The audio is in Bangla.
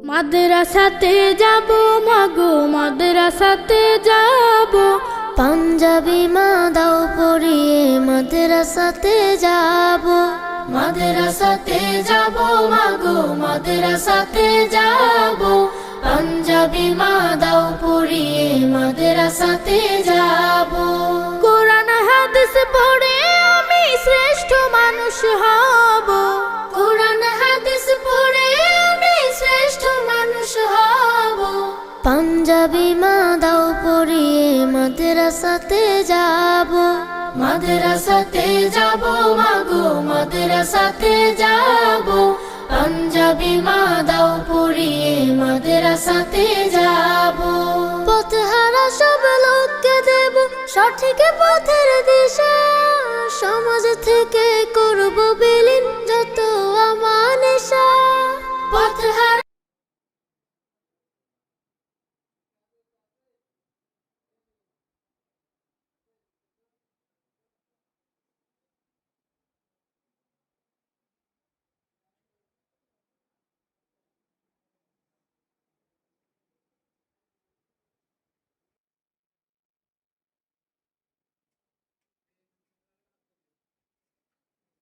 মাদ্রাসাতে যাব মাগো মাদ্রাসাতে যাব, পাঞ্জাবি মা দাও পরিয়ে মাদ্রাসাতে যাব। মাদ্রাসাতে যাব মাগো মাদ্রাসাতে যাব, পাঞ্জাবি মা দাও পরিয়ে মাদ্রাসাতে যাব। কোরআন হাদিস পড়ে আমি শ্রেষ্ঠ মানুষ হব, কোরআন হাদিস পড়ে আমি শ্রেষ্ঠ মানুষ হব। পাঞ্জাবি মা দাও পরিয়ে মাদ্রাসাতে যাব। মাদ্রাসাতে যাব মাগো মাদ্রাসাতে যাব, পাঞ্জাবি মা দাও পরিয়ে মাদ্রাসাতে যাব। পথহারা সব লোককে দেব সঠিক পথের দিশা, সমাজ থেকে করব বিলীন যত আমানেশা। পথহারা